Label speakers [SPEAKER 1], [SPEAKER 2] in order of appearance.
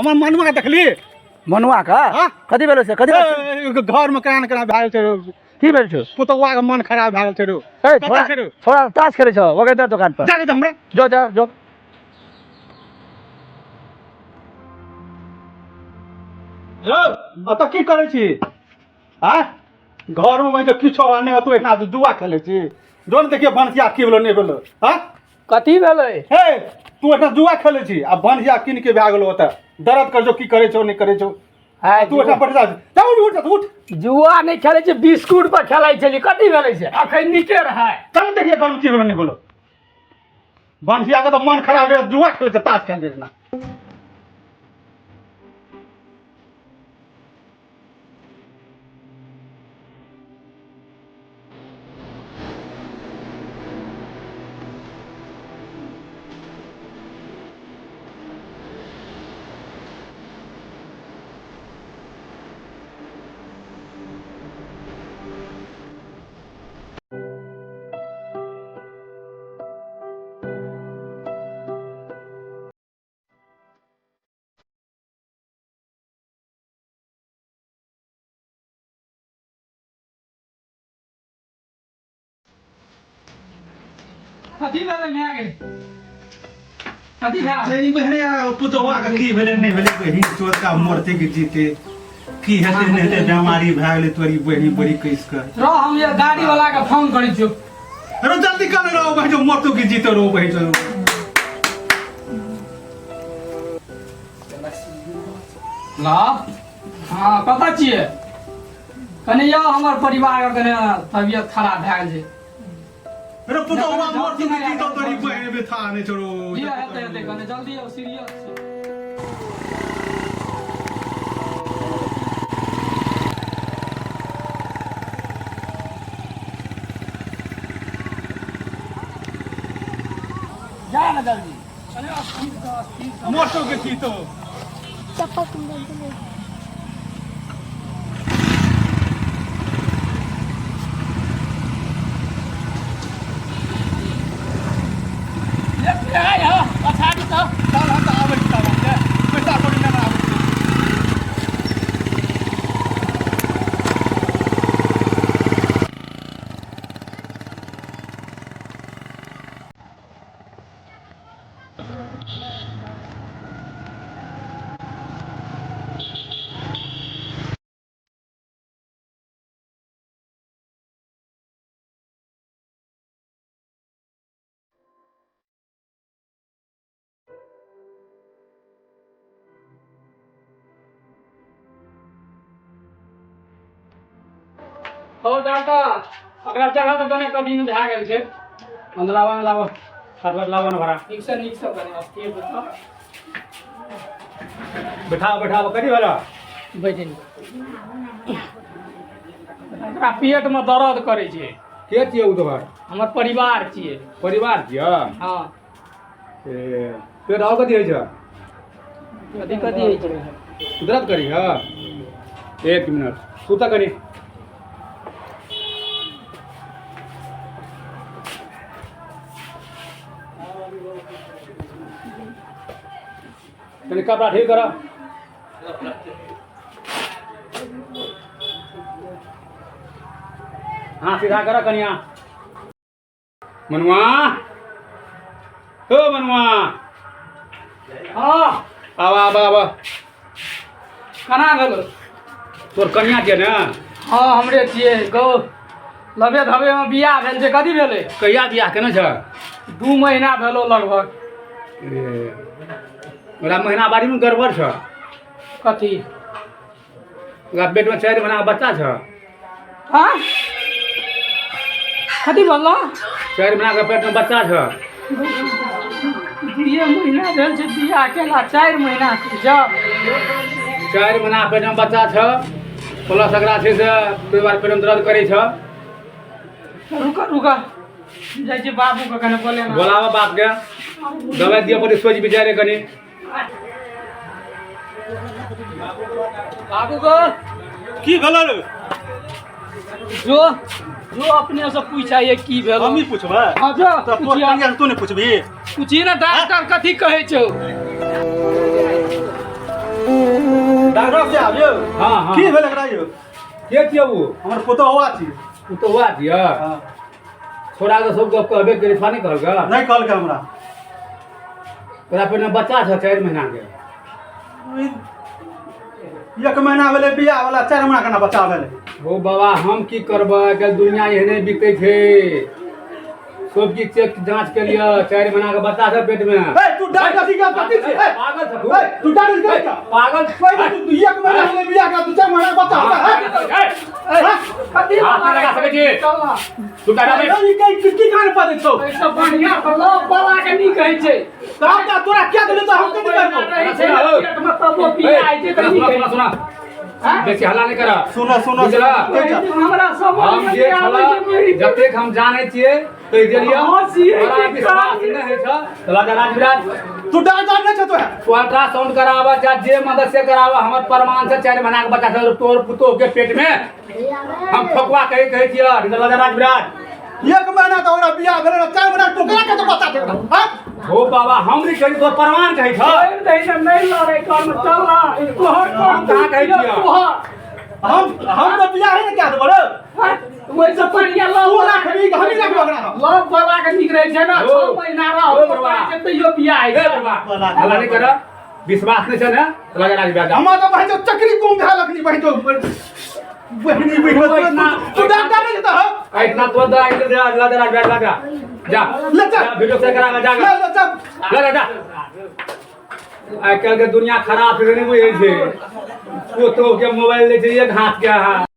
[SPEAKER 1] हमर मनुआ के देखली
[SPEAKER 2] मनुआ का
[SPEAKER 1] हाँ?
[SPEAKER 2] कथी भेलो से कथी भेलो?
[SPEAKER 1] घर में करा भए गेल छै रो
[SPEAKER 2] की भेल छौ?
[SPEAKER 1] पुतौआ के मन खराब भए गेल छै रो
[SPEAKER 2] ए
[SPEAKER 1] कतऽ
[SPEAKER 2] थोड़ा
[SPEAKER 1] छै रो
[SPEAKER 2] थोड़ा ताश खेलै छौ ओके दे दुकान पर।
[SPEAKER 1] जा रे हमरे
[SPEAKER 2] जो जा जो।
[SPEAKER 1] रो अतऽ की करै छी हाँ घर में बैठ किछो नहि होतो एना जुआ खेलै छी जोन देखिए भनसिया की भेलो नहि भेलो हाँ
[SPEAKER 2] कथी भेलै?
[SPEAKER 1] हे तू एना जुआ खेलै छी आ भनसिया कीन के भए गेलो ओतऽ दर्द कर जो की करै छौ नहि करै छौ तू एना बैठ जा उठ
[SPEAKER 2] जुआ नहीं खेले छै बिस्कुट पर खेलाई छली कथी भेलै से अखन नीके रहै।
[SPEAKER 1] चल देखिए कौन की भेलो नहीं बोलो भनसिया के तो मन खराब है जुआ खेलै छै ताश खेलै छै ना
[SPEAKER 2] कथी भेलै मैं गेल कथी भेलै?
[SPEAKER 1] नहीं बहने पुतौआ के की भेलै नहीं भेलै बहिन चोर का मोरते के जीते की हेतै नहीं हेतै बीमारी भए गेलै तोरी बहिनी बड़ी कैस के
[SPEAKER 2] रो हम ये गाड़ी वाला के फोन करै छियो।
[SPEAKER 1] रो जल्दी कर रो भाई जो मोरतो के जीते रो भाई जो
[SPEAKER 2] ला हाँ कतऽ छियै? कने यौ हमर परिवार के कने तबियत खराब भए गेल छै।
[SPEAKER 1] रो पुतौआ मोरतो के जीते तोरी बहिनी भी था नहीं छोरो
[SPEAKER 2] जी हेतै कने जल्दी आओ सीरियस छै। जा ना जल्दी कने
[SPEAKER 1] मोरतो के जीतो
[SPEAKER 3] चप्पल तुम बोल दो
[SPEAKER 2] ले आयो पछाडी त
[SPEAKER 1] चल हम त आबै छी तब के पैसा कोनी ना आबै
[SPEAKER 2] हो डॉक्टर अगला जगह तो कने कभी में भए गेल छै।
[SPEAKER 1] अंदलावा लावा सरवर लावा ना भरा
[SPEAKER 2] नीक से कने अस्थिर बैठो
[SPEAKER 1] बैठा करी वाला
[SPEAKER 2] बैठे एकरा पेट में दर्द करे छै।
[SPEAKER 1] के छियै उ तोहर
[SPEAKER 2] हमर परिवार छियै।
[SPEAKER 1] परिवार छियै
[SPEAKER 2] हाँ
[SPEAKER 1] ए पेट आउ कथी होइ छै
[SPEAKER 2] कथी होइ छै?
[SPEAKER 1] दर्द करी है एक मिनट सुता करी तनी कपड़ा ठीक करा हाँ सीधा करा कनिया मनुआ ओ मनुआ
[SPEAKER 2] हाँ
[SPEAKER 1] आवा
[SPEAKER 2] केना भेलो?
[SPEAKER 1] तोर कनिया के ना
[SPEAKER 2] हाँ हमरे छियै गौ लबे धबे में बियाह भेल छै। कथी भेलै?
[SPEAKER 1] कहिया बियाह केना छ
[SPEAKER 2] 2 महीना भेलो लगभग।
[SPEAKER 1] ओकरा महीना बारी में गड़बड़ छ
[SPEAKER 2] कथी?
[SPEAKER 1] ओकरा पेट में 4 महीना का बच्चा छ
[SPEAKER 2] हाँ कथी बोललो?
[SPEAKER 1] 4 महीना का पेट में बच्चा छ
[SPEAKER 2] 2 महीना भेल छै बियाह केला 4 महीना जब
[SPEAKER 1] 4 महीना पेट में बच्चा छ प्लस एकरा छै से परिवार पेट में दर्द करै छ
[SPEAKER 2] रुका जाइ छै बाबू के कने बोले ना
[SPEAKER 1] बोलावा बाप के दवाई दिया पड़ी सोच विचारे कनी
[SPEAKER 2] बाबू को
[SPEAKER 1] की भेलो रे
[SPEAKER 2] जो अपने से पूछा ये की भेलो?
[SPEAKER 1] हम ही पूछबे
[SPEAKER 2] हां जो
[SPEAKER 1] तो तोर कनिया तू ने पूछबी
[SPEAKER 2] पूछी ना डॉक्टर कथी कहे छौ?
[SPEAKER 1] घर से आबियो
[SPEAKER 2] हाँ, हाँ।
[SPEAKER 1] की भेल एकरा यौ
[SPEAKER 2] के छियै वो
[SPEAKER 1] हमर पुतहुआ छी
[SPEAKER 2] तू तो हुआ दिया
[SPEAKER 1] हाँ,
[SPEAKER 2] छोड़ा के सब गप कहबे करे था नहीं कहलगा
[SPEAKER 1] नहीं कहलकै हमरा
[SPEAKER 2] तोरा पे बच्चा छ 4 महीना के
[SPEAKER 1] एक महीना भेलै बियाह वाला 4 महीना केना बच्चा भेलै
[SPEAKER 2] हो बाबा हम की करबै कल दुनिया एहने बिकै छै सब चीज चेक जांच के लिए 4 महीना के बच्चा छै पेट में
[SPEAKER 1] ए तू डॉक्टर जी का पति छी ए
[SPEAKER 2] पागल छ
[SPEAKER 1] ए तू डॉक्टर जी का
[SPEAKER 2] पागल
[SPEAKER 1] पहिले तू एक महीना भेलै बियाह का तू 4 महीना बच्चा होता
[SPEAKER 2] कति लगा सकै छी तू डाटा में
[SPEAKER 1] है की कान पदे छौ
[SPEAKER 2] ऐसा बढ़िया फलो बाबा के नहीं कहै छै
[SPEAKER 1] का तोरा क्या देले तो हम कथि करबो
[SPEAKER 2] मतलब वो पिया आइ छै त नहीं सुना बेसी हल्ला नहीं करा
[SPEAKER 1] सुनो
[SPEAKER 2] बुझला
[SPEAKER 4] हमरा सब
[SPEAKER 2] हम जे छला जतेक हम जानै छियै तै देलियै बड़ा विश्वास नहीं है छ लगा राजविराज
[SPEAKER 1] तू डॉक्टर नहीं छ तो
[SPEAKER 2] अल्ट्रासाउंड करावा या जे मदद से करावा हमर प्रमाण से 4 महीना के बच्चा छ तोर पुतो के पेट में हम ठकुआ कहै छियै लगा राजविराज
[SPEAKER 1] एक महीना तो ओरा बियाह भेलै 4 महीना तू केना के तो बच्चा दे हां
[SPEAKER 2] हो बाबा हम नहीं कहि तोर प्रमाण कहै छ
[SPEAKER 4] नहीं लड़े काम चला तोहर
[SPEAKER 2] हम कहाँ कहै छियै
[SPEAKER 1] हम तो बियाह ही नहीं क्या देबो रे
[SPEAKER 4] वैसे बढ़िया
[SPEAKER 1] तू
[SPEAKER 4] लव
[SPEAKER 1] राखबी कि हम ही राखबो ओकरा
[SPEAKER 4] लव बाबा के निक रहे छै ना
[SPEAKER 2] हो।
[SPEAKER 4] 6 महीना
[SPEAKER 2] हो
[SPEAKER 4] रह
[SPEAKER 2] बरवा।
[SPEAKER 4] तैयो बियाह आइ
[SPEAKER 2] हे बाबा हल्ला नहीं कर विश्वास नहीं छ ना लगा राजविराज
[SPEAKER 1] हम तो भाई तो चक्री कोम भेल अखनी भाई तो बहनी तू डॉक्टर नहीं तो
[SPEAKER 2] इतना तो दा लगा राजविराज लगा जा
[SPEAKER 1] ले जा
[SPEAKER 2] वीडियो से करा जा
[SPEAKER 1] ले जा
[SPEAKER 2] लगा जा आइ काल्हि के दुनिया खराब रहने में छै वो तो के मोबाइल ले छै एक हाथ के हाथ